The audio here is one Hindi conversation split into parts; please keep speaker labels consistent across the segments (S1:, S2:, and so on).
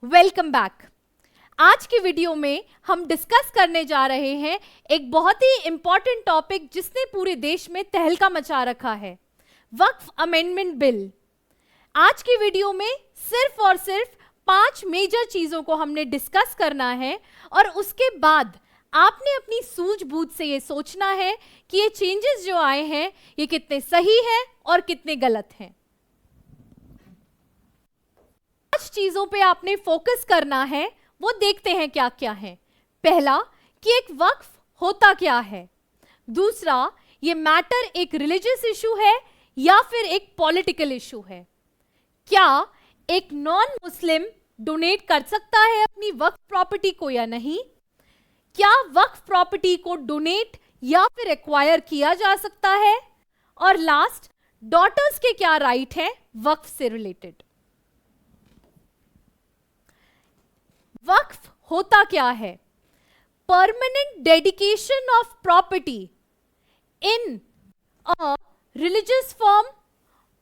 S1: Welcome back. आज की वीडियो में हम डिस्कस करने जा रहे हैं एक बहुत ही इंपॉर्टेंट टॉपिक जिसने पूरे देश में तहलका मचा रखा है, वक्फ अमेंडमेंट बिल। आज की वीडियो में सिर्फ और सिर्फ 5 मेजर चीजों को हमने डिस्कस करना है और उसके बाद आपने अपनी सूझबूझ से ये सोचना है कि ये चेंजेस जो आए हैं ये कितने सही हैं और कितने गलत हैं। 5 चीजों पे आपने फोकस करना है, वो देखते हैं क्या क्या है। पहला कि एक वक्फ होता क्या है। दूसरा, ये मैटर एक रिलीजियस इशू है या फिर एक पॉलिटिकल इशू है। क्या एक नॉन मुस्लिम डोनेट कर सकता है अपनी वक्फ प्रॉपर्टी को या नहीं। क्या वक्फ प्रॉपर्टी को डोनेट या फिर एक्वायर किया जा सकता है। और लास्ट, डॉटर्स के क्या राइट हैं वक्फ से रिलेटेड। वक्फ होता क्या है? Permanent dedication of property in a religious form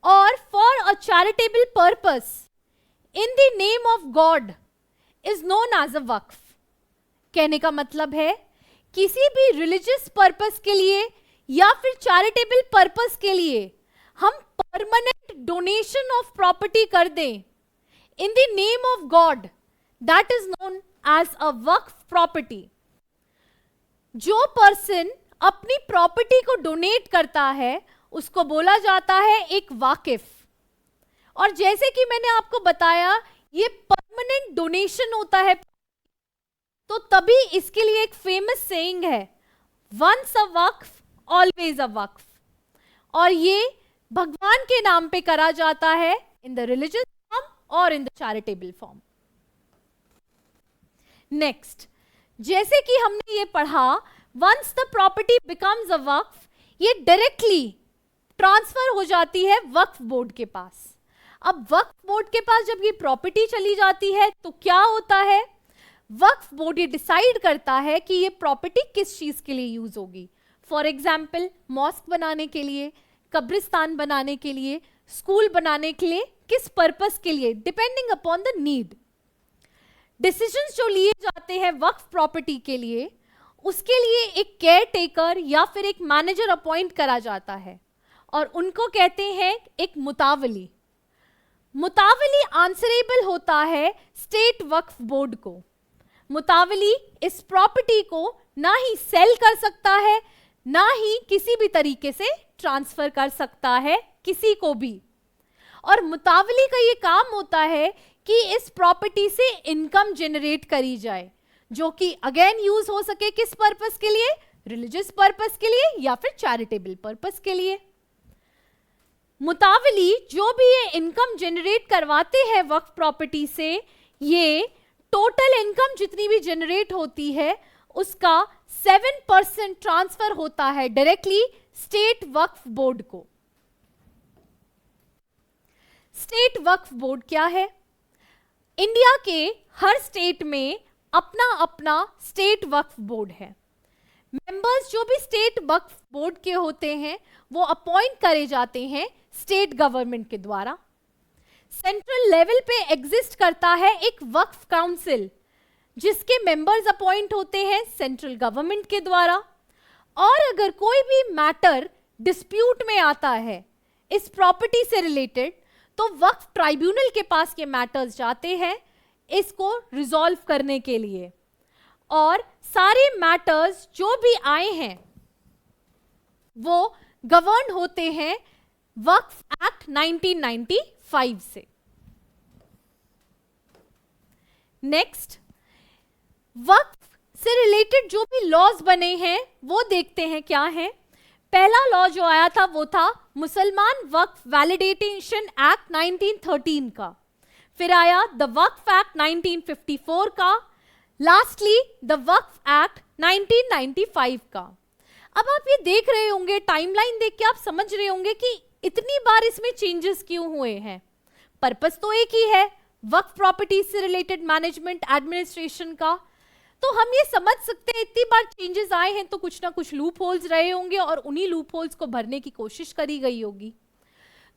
S1: और for a charitable purpose in the name of god is known as a waqf. कहने का मतलब है किसी भी रिलीजियस पर्पस के लिए या फिर चैरिटेबल पर्पस के लिए हम परमानेंट डोनेशन ऑफ प्रॉपर्टी कर दें इन the name of God, that is known as a Waqf property. जो पर्सन अपनी प्रॉपर्टी को डोनेट करता है उसको बोला जाता है एक वाकिफ। और जैसे कि मैंने आपको बताया ये परमानेंट डोनेशन होता है, तो तभी इसके लिए एक फेमस सेइंग है, once a waqf always a waqf. और ये भगवान के नाम पे करा जाता है इन द रिलीजियस फॉर्म और in the charitable form. Next, जैसे कि हमने ये पढ़ा, once the property becomes a waqf, ये डायरेक्टली ट्रांसफर हो जाती है वक्फ बोर्ड के पास। अब वक्फ बोर्ड के पास जब ये प्रॉपर्टी चली जाती है तो क्या होता है, वक्फ बोर्ड ये डिसाइड करता है कि ये प्रॉपर्टी किस चीज के लिए यूज होगी। फॉर एग्जाम्पल, मॉस्क बनाने के लिए, कब्रिस्तान बनाने के लिए, स्कूल बनाने के लिए, किस पर्पस के लिए, depending upon the need. Decisions जो लिए जाते हैं वक्फ प्रॉपर्टी के लिए, उसके लिए एक केयर टेकर या फिर एक मैनेजर अपॉइंट करा जाता है और उनको कहते हैं एक मुतावली। मुतावली आंसरेबल होता है स्टेट वक्फ बोर्ड को। मुतावली इस प्रॉपर्टी को ना ही सेल कर सकता है, ना ही किसी भी तरीके से ट्रांसफर कर सकता है किसी को भी। और मुतावली का ये काम होता है कि इस प्रॉपर्टी से इनकम जनरेट करी जाए, जो कि अगेन यूज हो सके किस पर्पस के लिए, रिलीजियस पर्पस के लिए या फिर चैरिटेबल पर्पस के लिए। मुतावली जो भी ये इनकम जनरेट करवाते हैं वक्फ प्रॉपर्टी से, ये टोटल इनकम जितनी भी जनरेट होती है उसका 7% ट्रांसफर होता है डायरेक्टली स्टेट वक्फ बोर्ड को। स्टेट वक्फ बोर्ड क्या है? इंडिया के हर स्टेट में अपना अपना स्टेट वक्फ बोर्ड है। मेंबर्स जो भी स्टेट वक्फ बोर्ड के होते हैं वो अपॉइंट करे जाते हैं स्टेट गवर्नमेंट के द्वारा। सेंट्रल लेवल पे एग्जिस्ट करता है एक वक्फ काउंसिल जिसके मेंबर्स अपॉइंट होते हैं सेंट्रल गवर्नमेंट के द्वारा। और अगर कोई भी मैटर डिस्प्यूट में आता है इस प्रॉपर्टी से रिलेटेड, तो वक्फ ट्राइब्यूनल के पास ये मैटर्स जाते हैं इसको रिजॉल्व करने के लिए। और सारे मैटर्स जो भी आए हैं वो गवर्न होते हैं वक्फ एक्ट 1995 से। नेक्स्ट, वक्फ से रिलेटेड जो भी लॉज बने हैं वो देखते हैं क्या है। पहला लॉ जो आया था वो था मुसलमान वक्फ वैलिडेशन एक्ट 1913 का। फिर आया द वक्फ एक्ट 1954 का। लास्टली द वक्फ एक्ट 1995 का। अब आप ये देख रहे होंगे, टाइमलाइन देख के आप समझ रहे होंगे कि इतनी बार इसमें चेंजेस क्यों हुए हैं। पर्पस तो एक ही है, वक्फ प्रॉपर्टी से रिलेटेड मैनेजमेंट एडमिनिस्ट्रेशन का। तो हम ये समझ सकते हैं इतनी बार चेंजेस आए हैं तो कुछ ना कुछ लूप होल्स रहे होंगे और उन्हीं लूप होल्स को भरने की कोशिश करी गई होगी।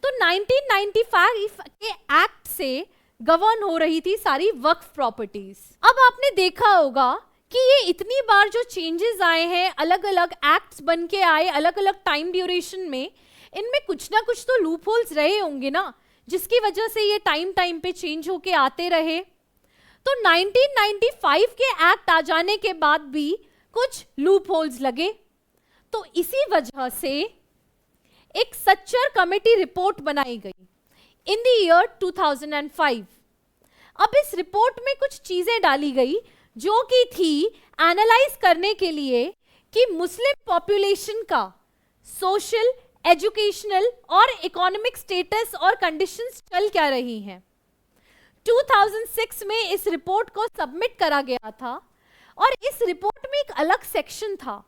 S1: तो 1995 के एक्ट से गवर्न हो रही थी सारी वक्फ प्रॉपर्टीज। अब आपने देखा होगा कि ये इतनी बार जो चेंजेस आए हैं, अलग अलग एक्ट्स बन के आए अलग अलग टाइम ड्यूरेशन में, इनमें कुछ ना कुछ तो लूप होल्स रहे होंगे ना, जिसकी वजह से ये टाइम टाइम पे चेंज होके आते रहे। तो 1995 के एक्ट आ जाने के बाद भी कुछ लूप होल्स लगे, तो इसी वजह से एक सच्चर कमेटी रिपोर्ट बनाई गई इन द ईयर 2005। अब इस रिपोर्ट में कुछ चीजें डाली गई जो कि थी एनालाइज करने के लिए कि मुस्लिम पॉपुलेशन का सोशल, एजुकेशनल और इकोनॉमिक स्टेटस और कंडीशंस चल क्या रही हैं। 2006 में इस रिपोर्ट को सबमिट करा गया था और इस रिपोर्ट में एक अलग सेक्शन था,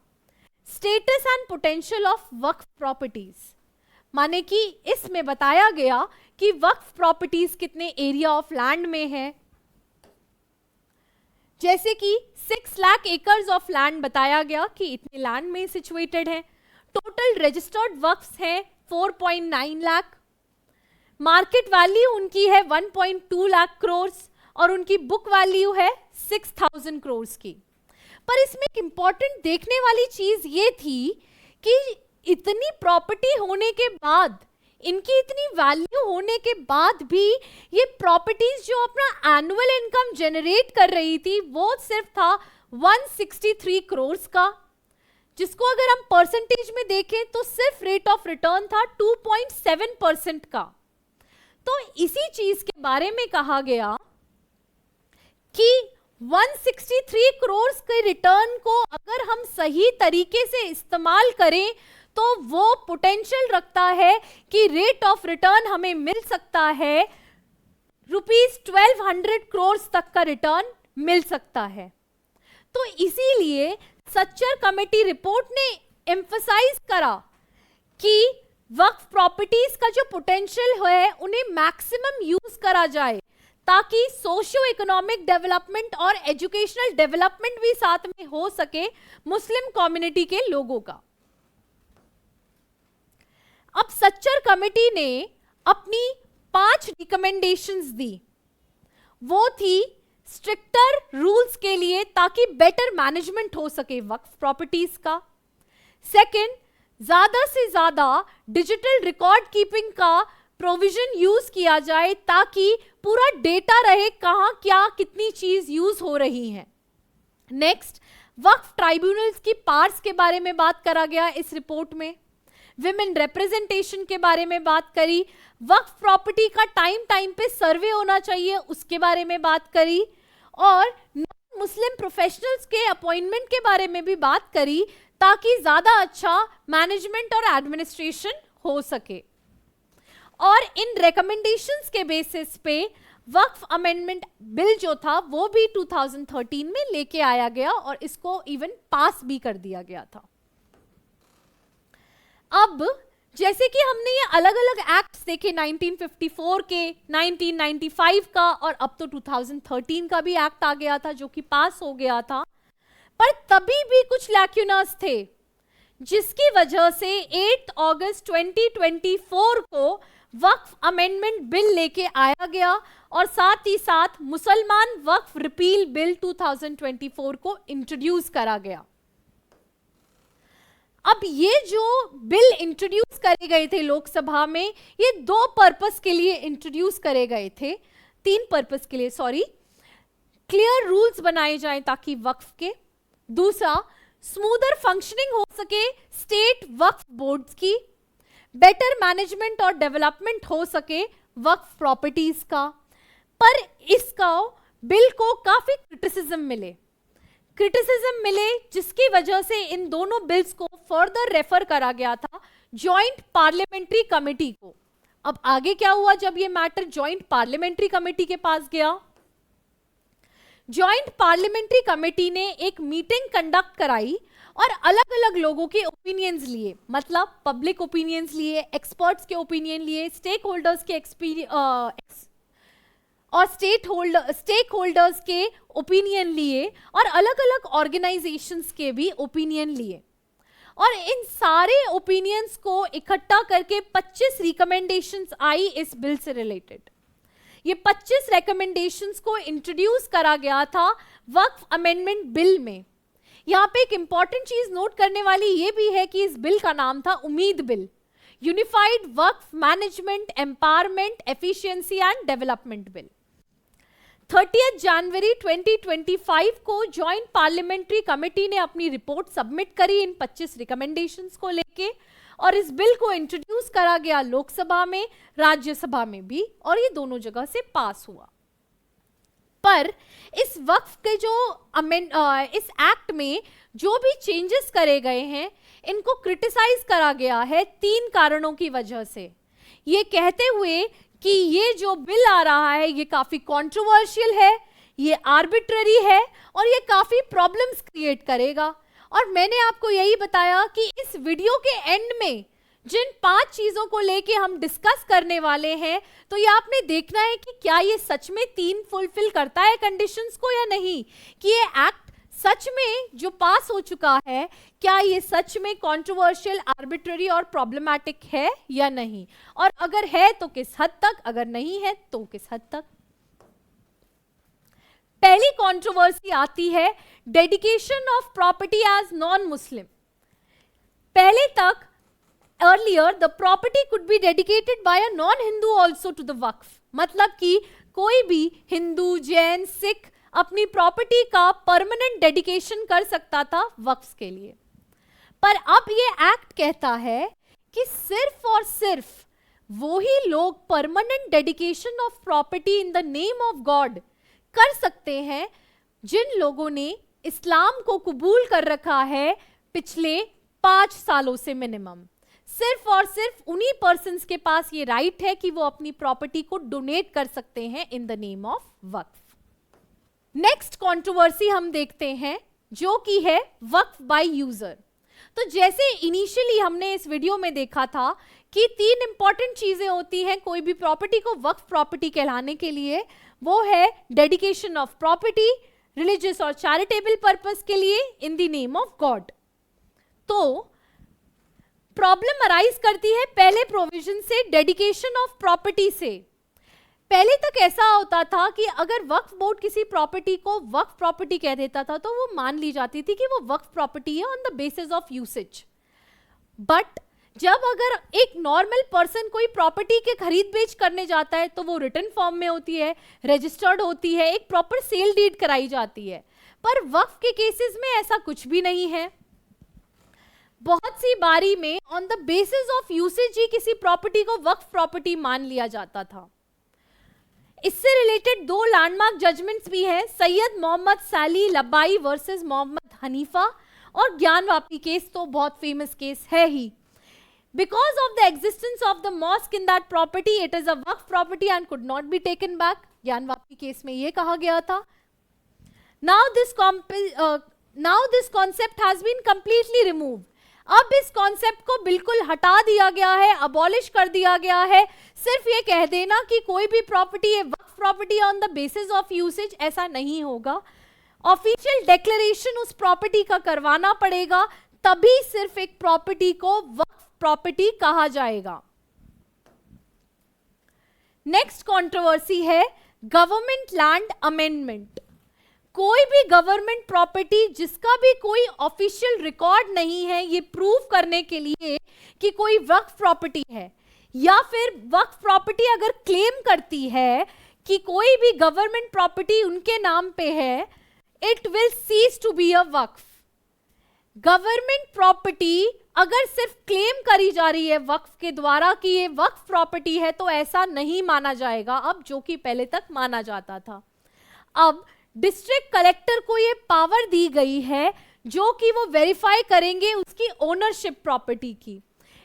S1: status and potential of Waqf properties. माने कि इसमें बताया गया कि वक्फ प्रॉपर्टीज कितने एरिया ऑफ लैंड में है, जैसे कि 6 लाख एकर्स ऑफ लैंड बताया गया कि इतने लैंड में सिचुएटेड है। टोटल रजिस्टर्ड वक्फ्स हैं 4.9 लाख, मार्केट वैल्यू उनकी है 1.2 लाख करोड़ और उनकी बुक वैल्यू है 6,000 करोड़ की। पर इसमें एक इंपॉर्टेंट देखने वाली चीज ये थी कि इतनी प्रॉपर्टी होने के बाद, इनकी इतनी वैल्यू होने के बाद भी ये प्रॉपर्टीज जो अपना एनुअल इनकम जनरेट कर रही थी वो सिर्फ था 163 करोड़ का, जिसको अगर हम परसेंटेज में देखें तो सिर्फ रेट ऑफ रिटर्न था 2.7% का। तो इसी चीज के बारे में कहा गया कि 163 करोड़ के रिटर्न को अगर हम सही तरीके से इस्तेमाल करें तो वो पोटेंशियल रखता है कि रेट ऑफ रिटर्न हमें मिल सकता है ₹1200 करोड़ तक का रिटर्न मिल सकता है। तो इसीलिए सच्चर कमेटी रिपोर्ट ने एम्फसाइज करा कि वक्फ प्रॉपर्टीज का जो पोटेंशियल है उन्हें मैक्सिमम यूज करा जाए ताकि सोशियो इकोनॉमिक डेवलपमेंट और एजुकेशनल डेवलपमेंट भी साथ में हो सके मुस्लिम कम्युनिटी के लोगों का। अब सच्चर कमेटी ने अपनी 5 रिकमेंडेशंस दी, वो थी स्ट्रिक्टर रूल्स के लिए ताकि बेटर मैनेजमेंट हो सके वक्फ प्रॉपर्टीज का। सेकंड, ज्यादा से ज्यादा डिजिटल रिकॉर्ड कीपिंग का प्रोविजन यूज किया जाए ताकि पूरा डेटा रहे कहां क्या कितनी चीज यूज हो रही है। नेक्स्ट, वक्फ ट्राइब्यूनल्स की पार्ट्स के बारे में बात करा गया इस रिपोर्ट में। विमेन रिप्रेजेंटेशन के बारे में बात करी, वक्फ प्रॉपर्टी का टाइम टाइम पे सर्वे होना चाहिए उसके बारे में बात करी, और नॉन मुस्लिम प्रोफेशनल्स के अपॉइंटमेंट के बारे में भी बात करी ताकि ज्यादा अच्छा मैनेजमेंट और एडमिनिस्ट्रेशन हो सके। और इन रिकमेंडेशंस के बेसिस पे वक्फ अमेंडमेंट बिल जो था वो भी 2013 में लेके आया गया और इसको इवन पास भी कर दिया गया था। अब जैसे कि हमने ये अलग अलग एक्ट्स देखे 1954 के, 1995 का और अब तो 2013 का भी एक्ट आ गया था जो कि पास हो गया था, पर तभी भी कुछ लैक्यूनास थे जिसकी वजह से 8 अगस्त 2024 को वक्फ अमेंडमेंट बिल लेके आया गया और साथ ही साथ मुसलमान वक्फ रिपील बिल 2024 को इंट्रोड्यूस करा गया। अब ये जो बिल इंट्रोड्यूस करे गए थे लोकसभा में, ये 2 पर्पस के लिए इंट्रोड्यूस करे गए थे, 3 पर्पस के लिए, सॉरी। क्लियर रूल्स बनाए जाएं ताकि वक्फ के, दूसरा स्मूदर फंक्शनिंग हो सके स्टेट वक्फ बोर्ड्स की, बेटर मैनेजमेंट और डेवलपमेंट हो सके वक्फ प्रॉपर्टीज का। पर इसका बिल को काफी क्रिटिसिज्म मिले जिसकी वजह से इन दोनों बिल्स को फर्दर रेफर करा गया था जॉइंट पार्लियामेंट्री कमेटी को। अब आगे क्या हुआ जब ये मैटर जॉइंट पार्लियामेंट्री कमेटी के पास गया? जॉइंट पार्लियामेंट्री कमेटी ने एक मीटिंग कंडक्ट कराई और अलग अलग लोगों के ओपिनियंस लिए, मतलब पब्लिक ओपिनियंस लिए, एक्सपर्ट्स के ओपिनियन लिए, स्टेक होल्डर्स के ओपिनियन लिए और अलग अलग ऑर्गेनाइजेशंस के भी ओपिनियन लिए, और इन सारे ओपिनियंस को इकट्ठा करके 25 रिकमेंडेशंस आई इस बिल से रिलेटेड। ये 25 रिकमेंडेशंस को इंट्रोड्यूस करा गया था वक्फ अमेंडमेंट बिल में। यहाँ पे एक इंपॉर्टेंट चीज नोट करने वाली ये भी है कि इस बिल का नाम था उम्मीद bill, unified Waqf management empowerment efficiency and development bill. 30 जनवरी 2025 को जॉइंट पार्लियामेंट्री कमेटी ने अपनी रिपोर्ट सबमिट करी इन 25 रिकमेंडेशंस को लेके, और इस बिल को इंट्रोड्यूस करा गया लोकसभा में, राज्यसभा में भी, और ये दोनों जगह से पास हुआ। पर इस वक्फ के जो इस एक्ट में जो भी चेंजेस करे गए हैं, इनको क्रिटिसाइज करा गया है 3 कारणों की वजह से, ये कहते हुए कि ये जो बिल आ रहा है ये काफी कंट्रोवर्शियल है, ये आर्बिट्ररी है और ये काफी प्रॉब्लम्स क्रिएट करेगा। और मैंने आपको यही बताया कि इस वीडियो के एंड में जिन 5 चीजों को लेके हम डिस्कस करने वाले हैं, तो ये आपने देखना है कि क्या ये सच में 3 फुलफिल करता है कंडीशंस को या नहीं, कि ये एक्ट सच में जो पास हो चुका है, क्या ये सच में कंट्रोवर्शियल, आर्बिट्ररी और प्रॉब्लमैटिक है या नहीं, और अगर है तो किस हद तक, अगर नहीं है तो किस हद तक। पहली कंट्रोवर्सी आती है dedication of property as non Muslim. पहले तक earlier the property could be dedicated by a non-Hindu also to the वक्फ, मतलब कि कोई भी हिंदू, जैन, सिख अपनी प्रॉपर्टी का परमानेंट डेडिकेशन कर सकता था वक्फ के लिए। पर अब ये एक्ट कहता है कि सिर्फ और सिर्फ वो ही लोग permanent dedication of property in the name of God कर सकते हैं जिन लोगों ने इस्लाम को कबूल कर रखा है पिछले 5 सालों से मिनिमम। सिर्फ और सिर्फ उन्हीं पर्सन्स के पास ये राइट है कि वो अपनी प्रॉपर्टी को डोनेट कर सकते हैं इन the name of Waqf. Next controversy हम देखते हैं जो कि है वक्फ बाय यूजर। तो जैसे इनिशियली हमने इस वीडियो में देखा था कि 3 इंपॉर्टेंट चीजें होती हैं कोई भी प्रॉपर्टी को वक्फ प्रॉपर्टी कहलाने के लिए, वो है डेडिकेशन ऑफ प्रॉपर्टी, रिलीजियस और चैरिटेबल पर्पस के लिए, इन द नेम ऑफ गॉड। तो प्रॉब्लम अराइज करती है पहले प्रोविजन से, डेडिकेशन ऑफ प्रॉपर्टी से। पहले तक ऐसा होता था कि अगर वक्फ बोर्ड किसी प्रॉपर्टी को वक्फ प्रॉपर्टी कह देता था तो वो मान ली जाती थी कि वो वक्फ प्रॉपर्टी है on the basis of usage. But जब अगर एक नॉर्मल पर्सन कोई प्रॉपर्टी के खरीद बेच करने जाता है तो वो रिटन फॉर्म में होती है, रजिस्टर्ड होती है, एक प्रॉपर सेल डीड कराई जाती है। पर वक्फ के केसेस में ऐसा कुछ भी नहीं है। बहुत सी बारी में on the basis of usage ही किसी प्रॉपर्टी को वक्फ प्रॉपर्टी मान लिया जाता था। इससे रिलेटेड 2 लैंडमार्क जजमेंट्स भी हैं, सैयद मोहम्मद साली लबाई वर्सेस मोहम्मद हनीफा, और ज्ञानवापी केस तो बहुत फेमस केस है ही। Because of the existence of the mosque in that property it is a waqf property and could not be taken back. Gyanvapi case में ये कहा गया था। Now this concept has been completely removed. अब इस कॉन्सेप्ट को बिल्कुल हटा दिया गया है, अबॉलिश कर दिया गया है। सिर्फ ये कह देना कि कोई भी प्रॉपर्टी है waqf property on the basis of usage, ऐसा नहीं होगा। ऑफिशियल डिक्लेरेशन उस प्रॉपर्टी का करवाना पड़ेगा, तभी सिर्फ एक प्रॉपर्टी को वक्फ प्रॉपर्टी कहा जाएगा। नेक्स्ट कंट्रोवर्सी है गवर्नमेंट लैंड अमेंडमेंट। कोई भी गवर्नमेंट प्रॉपर्टी जिसका भी कोई ऑफिशियल रिकॉर्ड नहीं है ये प्रूव करने के लिए कि कोई वक्फ प्रॉपर्टी है, या फिर वक्फ प्रॉपर्टी अगर क्लेम करती है कि कोई भी गवर्नमेंट प्रॉपर्टी उनके नाम पे है, it will cease to be a waqf. Government property अगर सिर्फ क्लेम करी जा रही है वक्फ के द्वारा कि ये वक्फ प्रॉपर्टी है तो ऐसा नहीं माना जाएगा अब, जो कि पहले तक माना जाता था। अब डिस्ट्रिक्ट कलेक्टर को ये पावर दी गई है जो कि वो वेरीफाई करेंगे उसकी ओनरशिप प्रॉपर्टी की।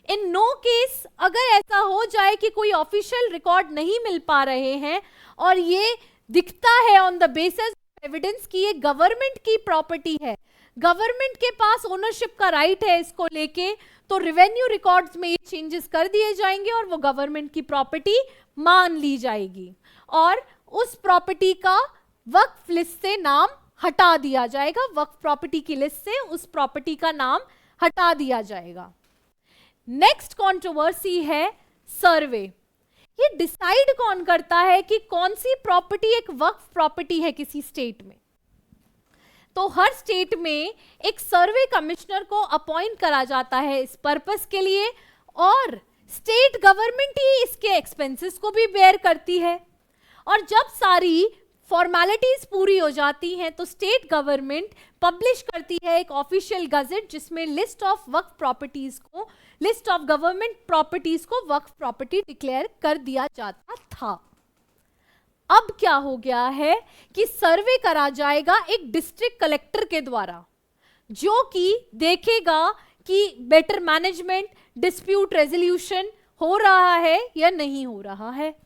S1: इन नो केस अगर ऐसा हो जाए कि कोई ऑफिशियल रिकॉर्ड नहीं मिल पा रहे हैं और ये दिखता है ऑन द बेसिस एविडेंस कि ये गवर्नमेंट की प्रॉपर्टी है, गवर्नमेंट के पास ओनरशिप का राइट है इसको लेके, तो रेवेन्यू रिकॉर्ड्स में ये चेंजेस कर दिए जाएंगे और वो गवर्नमेंट की प्रॉपर्टी मान ली जाएगी और उस प्रॉपर्टी का वक्फ लिस्ट से नाम हटा दिया जाएगा, वक्फ प्रॉपर्टी की लिस्ट से उस प्रॉपर्टी का नाम हटा दिया जाएगा। नेक्स्ट कंट्रोवर्सी है सर्वे। ये डिसाइड कौन करता है कि कौन सी प्रॉपर्टी एक वक्फ प्रॉपर्टी है किसी स्टेट में? तो हर स्टेट में एक सर्वे कमिश्नर को अपॉइंट करा जाता है इस पर्पस के लिए, और स्टेट गवर्नमेंट ही इसके एक्सपेंसेस को भी बेयर करती है। और जब सारी फॉर्मेलिटीज पूरी हो जाती हैं तो स्टेट गवर्नमेंट पब्लिश करती है एक ऑफिशियल गजेट जिसमें लिस्ट ऑफ वक्फ प्रॉपर्टीज को, लिस्ट ऑफ गवर्नमेंट प्रॉपर्टीज को वक्फ प्रॉपर्टी डिक्लेयर कर दिया जाता था। अब क्या हो गया है कि सर्वे करा जाएगा एक डिस्ट्रिक्ट कलेक्टर के द्वारा, जो कि देखेगा कि बेटर मैनेजमेंट, डिस्प्यूट रेजोल्यूशन हो रहा है या नहीं हो रहा है।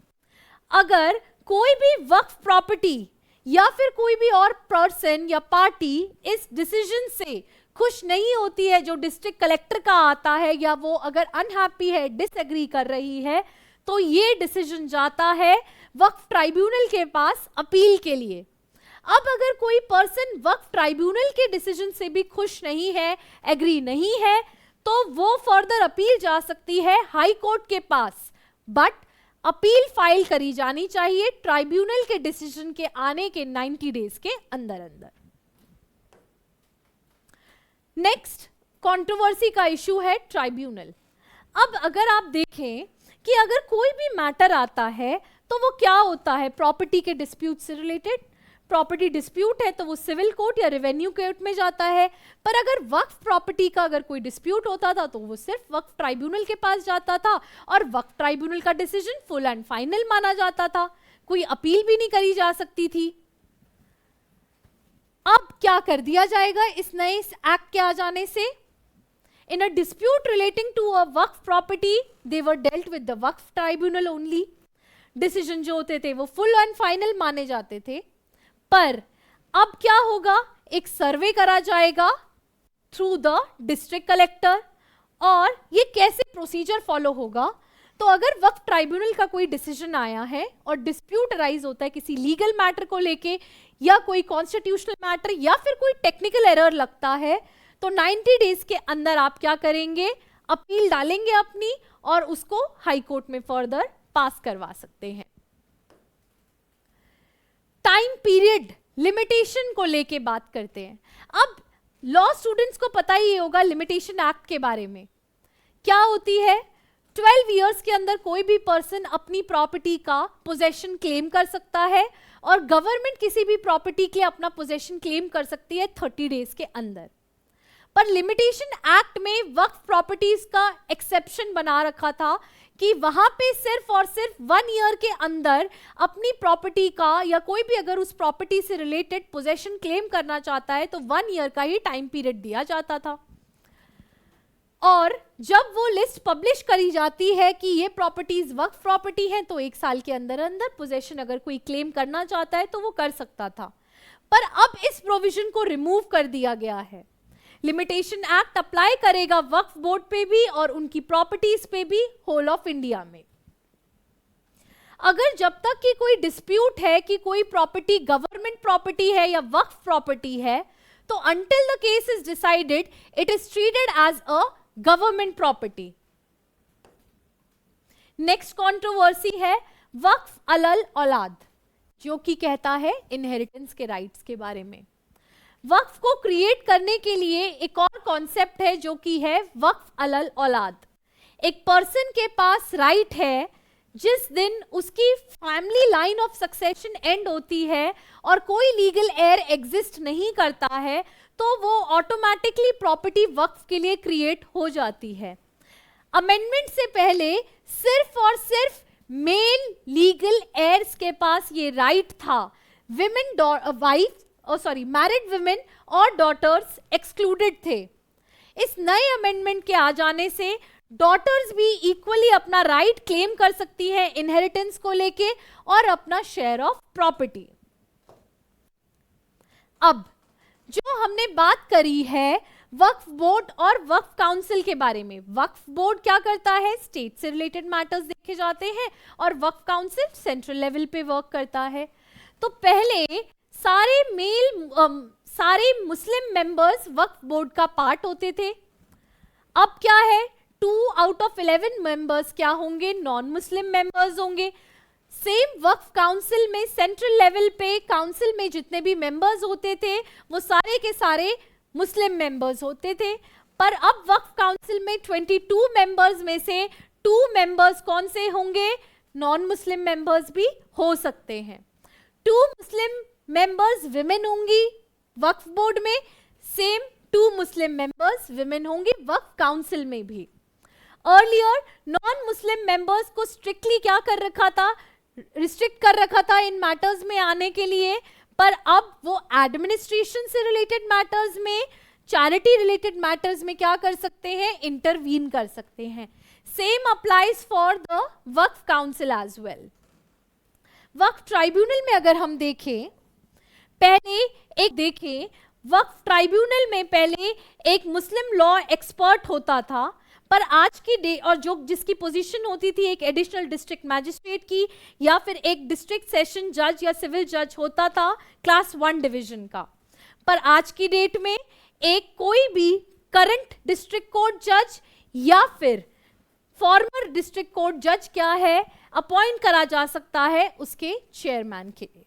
S1: अगर कोई भी वक्फ प्रॉपर्टी या फिर कोई भी और पर्सन या पार्टी इस डिसीजन से खुश नहीं होती है जो डिस्ट्रिक्ट कलेक्टर का आता है, या वो अगर अनहैप्पी है, डिसएग्री कर रही है, तो ये डिसीजन जाता है वक्फ ट्राइब्यूनल के पास अपील के लिए। अब अगर कोई पर्सन वक्फ ट्राइब्यूनल के डिसीजन से भी खुश नहीं है, एग्री नहीं है, तो वो फर्दर अपील जा सकती है हाई कोर्ट के पास, बट अपील फाइल करी जानी चाहिए ट्राइब्यूनल के डिसीजन के आने के 90 डेज के अंदर अंदर। नेक्स्ट कंट्रोवर्सी का इशू है ट्राइब्यूनल। अब अगर आप देखें कि अगर कोई भी मैटर आता है तो वो क्या होता है, प्रॉपर्टी के डिस्प्यूट से रिलेटेड। प्रॉपर्टी डिस्प्यूट है तो वो सिविल कोर्ट या रेवेन्यू कोर्ट में जाता है, पर अगर वक्फ प्रॉपर्टी का अगर कोई डिस्प्यूट होता था तो वो सिर्फ वक्फ ट्राइब्यूनल के पास जाता था, और वक्फ ट्राइब्यूनल का डिसीजन फुल एंड फाइनल माना जाता था, कोई अपील भी नहीं करी जा सकती थी। अब क्या कर दिया जाएगा इस नए एक्ट के आ जाने से? In a dispute relating to a waqf property they were dealt with the waqf tribunal only. Decision जो होते थे वो फुल एंड फाइनल माने जाते थे। पर अब क्या होगा, एक सर्वे करा जाएगा थ्रू द डिस्ट्रिक्ट कलेक्टर, और ये कैसे प्रोसीजर फॉलो होगा? तो अगर वक्फ ट्राइब्यूनल का कोई डिसीजन आया है और डिस्प्यूट अराइज होता है किसी लीगल मैटर को लेके, या कोई कॉन्स्टिट्यूशनल मैटर, या फिर कोई टेक्निकल एरर लगता है, तो 90 डेज के अंदर आप क्या करेंगे, अपील डालेंगे अपनी, और उसको हाई कोर्ट में फर्दर पास करवा सकते हैं। टाइम पीरियड लिमिटेशन को लेके बात करते हैं। अब लॉ स्टूडेंट्स को पता ही होगा लिमिटेशन एक्ट के बारे में क्या होती है। 12 इयर्स के अंदर कोई भी पर्सन अपनी प्रॉपर्टी का पोजेशन क्लेम कर सकता है, और गवर्नमेंट किसी भी प्रॉपर्टी के लिए अपना पोजेशन क्लेम कर सकती है 30 डेज के अंदर। पर लिमिटेशन एक्ट में वक्फ प्रॉपर्टीज का एक्सेप्शन बना रखा था कि वहां पे सिर्फ और सिर्फ 1 ईयर के अंदर अपनी प्रॉपर्टी का, या कोई भी अगर उस प्रॉपर्टी से रिलेटेड पोजेशन क्लेम करना चाहता है तो 1 ईयर का ही टाइम पीरियड दिया जाता था। और जब वो लिस्ट पब्लिश करी जाती है कि ये प्रॉपर्टीज वक्फ प्रॉपर्टी हैं, तो 1 साल के अंदर अंदर पोजेशन अगर कोई क्लेम करना चाहता है तो वो कर सकता था। पर अब इस प्रोविजन को रिमूव कर दिया गया है। लिमिटेशन एक्ट अप्लाई करेगा वक्फ बोर्ड पे भी और उनकी प्रॉपर्टीज पे भी होल ऑफ इंडिया में। अगर जब तक कि कोई डिस्प्यूट है कि कोई प्रॉपर्टी गवर्नमेंट प्रॉपर्टी है या वक्फ प्रॉपर्टी है, तो until the case is decided, it is treated as a government property. Next controversy है वक्फ अलल औलाद, जो कि कहता है इनहेरिटेंस के राइट्स के बारे में। वक्फ को क्रिएट करने के लिए एक और कॉन्सेप्ट है जो कि है वक्फ अलल औलाद। एक पर्सन के पास राइट है जिस दिन उसकी family line of succession and होती है और कोई लीगल एयर एग्जिस्ट नहीं करता है, तो वो ऑटोमेटिकली प्रॉपर्टी वक्फ के लिए क्रिएट हो जाती है। अमेंडमेंट से पहले सिर्फ और सिर्फ मेल लीगल एयर्स के पास ये राइट था। विमेन मैरिड विमेन और डॉटर्स एक्सक्लूडेड थे। इस नए अमेंडमेंट के आ जाने से डॉटर्स भी इक्वली अपना राइट क्लेम कर सकती हैं इनहेरिटेंस को लेके और अपना शेयर ऑफ प्रॉपर्टी। अब जो हमने बात करी है वक्फ बोर्ड और वक्फ काउंसिल के बारे में। वक्फ बोर्ड क्या करता है, स्टेट से रिलेटेड मैटर्स देखे जाते हैं, और वक्फ काउंसिल सेंट्रल लेवल पे वर्क करता है। तो पहले सारे मुस्लिम मेंबर्स वक्फ बोर्ड का पार्ट होते थे। अब क्या है, 2/11 मेंबर्स क्या होंगे, नॉन मुस्लिम मेंबर्स होंगे। सेम वक्फ काउंसिल में सेंट्रल लेवल पे काउंसिल में जितने भी मेंबर्स होते थे वो सारे के सारे मुस्लिम मेंबर्स होते थे, पर अब वक्फ काउंसिल में 22 मेंबर्स में से 2 मेंबर्स कौन से होंगे, नॉन मुस्लिम मेंबर्स भी हो सकते हैं। 2 मुस्लिम मेंबर्स विमेन होंगी वक्फ बोर्ड में, सेम 2 मुस्लिम मेंबर्स विमेन होंगी वक्फ काउंसिल में भी। अर्लियर नॉन मुस्लिम मेंबर्स को स्ट्रिक्टली क्या कर रखा था, रिस्ट्रिक्ट कर रखा था इन मैटर्स में आने के लिए, पर अब वो एडमिनिस्ट्रेशन से रिलेटेड मैटर्स में, चैरिटी रिलेटेड मैटर्स में क्या कर सकते हैं, इंटरवीन कर सकते हैं। Same applies for the waqf council as well. Waqf tribunal में अगर हम देखें, वक्फ ट्राइब्यूनल में पहले एक मुस्लिम लॉ एक्सपर्ट होता था, पर आज की डे और जो जिसकी पोजीशन होती थी एक एडिशनल डिस्ट्रिक्ट मैजिस्ट्रेट की या फिर एक डिस्ट्रिक्ट सेशन जज या सिविल जज होता था क्लास 1 डिवीजन का, पर आज की डेट में एक कोई भी करंट डिस्ट्रिक्ट कोर्ट जज या फिर फॉर्मर डिस्ट्रिक्ट कोर्ट जज क्या है, अपॉइंट करा जा सकता है उसके चेयरमैन के लिए।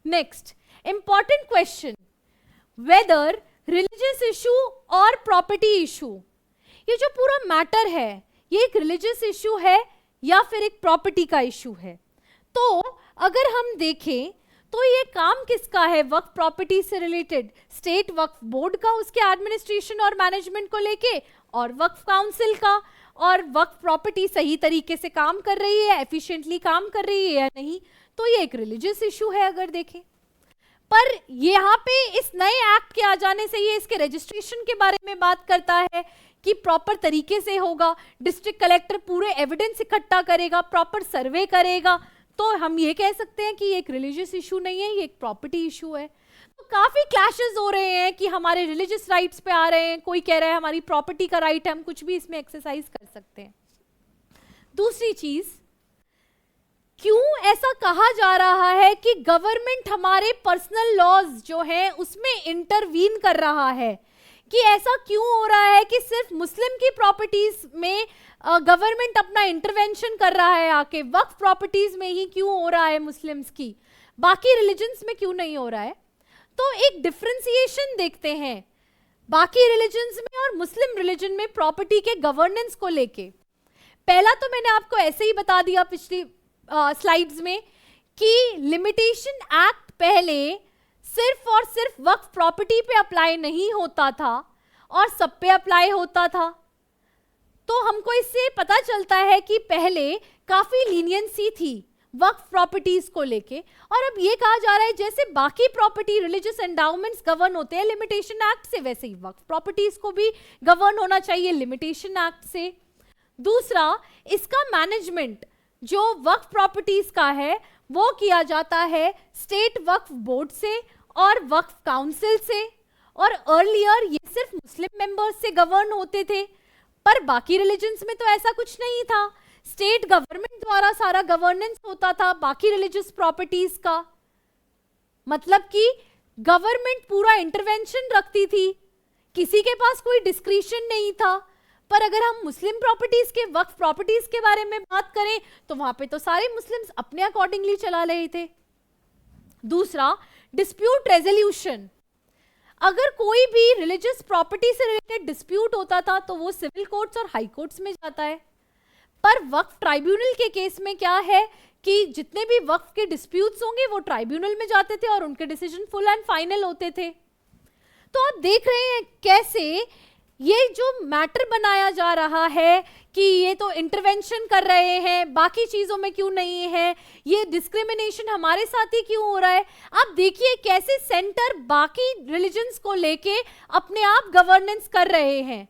S1: Next important question, whether religious issue और प्रॉपर्टी इशू, ये जो पूरा मैटर है ये एक रिलीजियस इशू है या फिर एक प्रॉपर्टी का इशू है। तो अगर हम देखें तो ये काम किसका है, वक्फ प्रॉपर्टी से रिलेटेड, स्टेट वक्फ बोर्ड का, उसके एडमिनिस्ट्रेशन और मैनेजमेंट को लेके, और वक्फ काउंसिल का। और वक्फ प्रॉपर्टी सही तरीके से काम कर रही है, एफिशिएंटली काम कर रही है या नहीं, तो ये एक रिलीजियस इशू है अगर देखें। पर यहाँ पे इस नए एक्ट के आ जाने से ये इसके रजिस्ट्रेशन के बारे में बात करता है कि प्रॉपर तरीके से होगा, डिस्ट्रिक्ट कलेक्टर पूरे एविडेंस इकट्ठा करेगा, प्रॉपर सर्वे करेगा, तो हम ये कह सकते हैं कि ये एक रिलीजियस इशू नहीं है, ये एक प्रॉपर्टी इशू है। तो काफी क्लैशेस हो रहे हैं कि हमारे रिलीजियस राइट्स पे आ रहे हैं, कोई कह रहा है हमारी प्रॉपर्टी का राइट है, हम कुछ भी इसमें एक्सरसाइज कर सकते हैं। दूसरी चीज, क्यों ऐसा कहा जा रहा है कि गवर्नमेंट हमारे पर्सनल लॉज जो हैं उसमें इंटरवीन कर रहा है, कि ऐसा क्यों हो रहा है कि सिर्फ मुस्लिम की प्रॉपर्टीज में गवर्नमेंट अपना इंटरवेंशन कर रहा है आके, वक्फ प्रॉपर्टीज में ही क्यों हो रहा है मुस्लिम्स की, बाकी रिलीजन्स में क्यों नहीं हो रहा है। तो एक डिफरेंशिएशन देखते हैं बाकी रिलीजन्स में और मुस्लिम रिलीजन में प्रॉपर्टी के गवर्नेंस को लेके। पहला तो मैंने आपको ऐसे ही बता दिया पिछली स्लाइड्स में कि लिमिटेशन एक्ट पहले सिर्फ और सिर्फ वक्फ प्रॉपर्टी पे अप्लाई नहीं होता था और सब पे अप्लाई होता था। तो हमको इससे पता चलता है कि पहले काफी लीनियंसी थी वक्फ प्रॉपर्टीज को लेके, और अब ये कहा जा रहा है जैसे बाकी प्रॉपर्टी रिलीजियस एंडाउमेंट्स गवर्न होते हैं लिमिटेशन एक्ट से, वैसे ही वक्फ प्रॉपर्टीज को भी गवर्न होना चाहिए लिमिटेशन एक्ट से। दूसरा, इसका मैनेजमेंट जो वक्फ प्रॉपर्टीज का है वो किया जाता है स्टेट वक्फ बोर्ड से और वक्फ काउंसिल से, और अर्लियर ये सिर्फ मुस्लिम मेंबर्स से गवर्न होते थे, पर बाकी रिलीजन्स में तो ऐसा कुछ नहीं था, स्टेट गवर्नमेंट द्वारा सारा गवर्नेंस होता था बाकी रिलीजियस प्रॉपर्टीज का। मतलब कि गवर्नमेंट पूरा इंटरवेंशन रखती थी, किसी के पास कोई डिस्क्रिशन नहीं था। पर अगर हम मुस्लिम प्रॉपर्टीज के, वक्फ प्रॉपर्टीज के बारे में बात करें तो वहां पे तो सारे मुस्लिम्स अपने अकॉर्डिंगली चला रहे थे। दूसरा, डिस्प्यूट रेजोल्यूशन, अगर कोई भी रिलीजियस प्रॉपर्टी से रिलेटेड डिस्प्यूट होता था तो वो सिविल कोर्ट्स और हाई कोर्ट्स में जाता है, पर वक्फ ट्राइब्यूनल के केस में क्या है कि जितने भी वक्फ के डिस्प्यूट्स होंगे वो ट्राइब्यूनल में जाते थे और उनके डिसीजन फुल एंड फाइनल होते थे। तो आप देख रहे हैं कैसे ये जो मैटर बनाया जा रहा है कि ये तो इंटरवेंशन कर रहे हैं, बाकी चीजों में क्यों नहीं है, ये डिस्क्रिमिनेशन हमारे साथ ही क्यों हो रहा है। आप देखिए कैसे सेंटर बाकी रिलीजन्स को लेके अपने आप गवर्नेंस कर रहे हैं।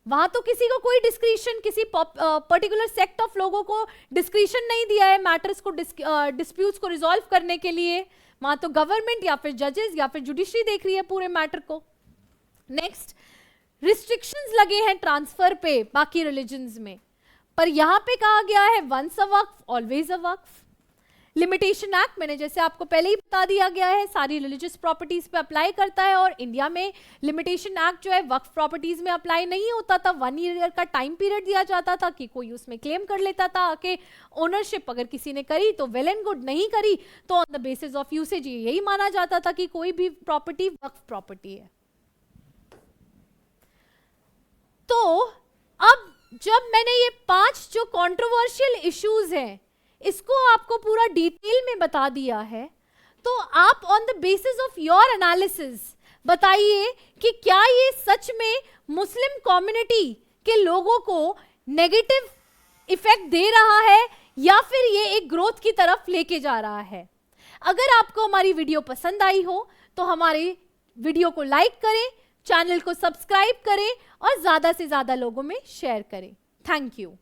S1: वहां तो किसी को कोई डिस्क्रिशन, किसी पर्टिकुलर सेक्ट ऑफ लोगों को डिस्क्रिशन नहीं दिया है मैटर्स को, डिस्प्यूट्स को रिजॉल्व करने के लिए। वहां तो गवर्नमेंट या फिर जजेस या फिर जुडिशरी देख रही है पूरे मैटर को। नेक्स्ट, रिस्ट्रिक्शंस लगे हैं ट्रांसफर पे बाकी रिलीजन्स में, पर यहां पे कहा गया है once a waqf always a waqf. Limitation act मैंने जैसे आपको पहले ही बता दिया गया है, सारी रिलीजियस प्रॉपर्टीज पे अप्लाई करता है, और इंडिया में लिमिटेशन एक्ट जो है वक्फ प्रॉपर्टीज में अप्लाई नहीं होता था। 1 ईयर का टाइम पीरियड दिया जाता था कि कोई उसमें क्लेम कर लेता था कि ओनरशिप अगर किसी ने करी तो वेल एंड गुड, नहीं करी तो on the basis of usage यही माना जाता था कि कोई भी प्रॉपर्टी वक्फ प्रॉपर्टी है। तो अब जब मैंने ये 5 जो कंट्रोवर्शियल इश्यूज हैं इसको आपको पूरा डिटेल में बता दिया है, तो आप on the basis of your analysis बताइए कि क्या ये सच में मुस्लिम कम्युनिटी के लोगों को नेगेटिव इफेक्ट दे रहा है या फिर ये एक ग्रोथ की तरफ लेके जा रहा है। अगर आपको हमारी वीडियो पसंद आई हो तो हमारे वीडियो को लाइक करें, चैनल को सब्सक्राइब करें और ज्यादा से ज्यादा लोगों में शेयर करें। Thank you.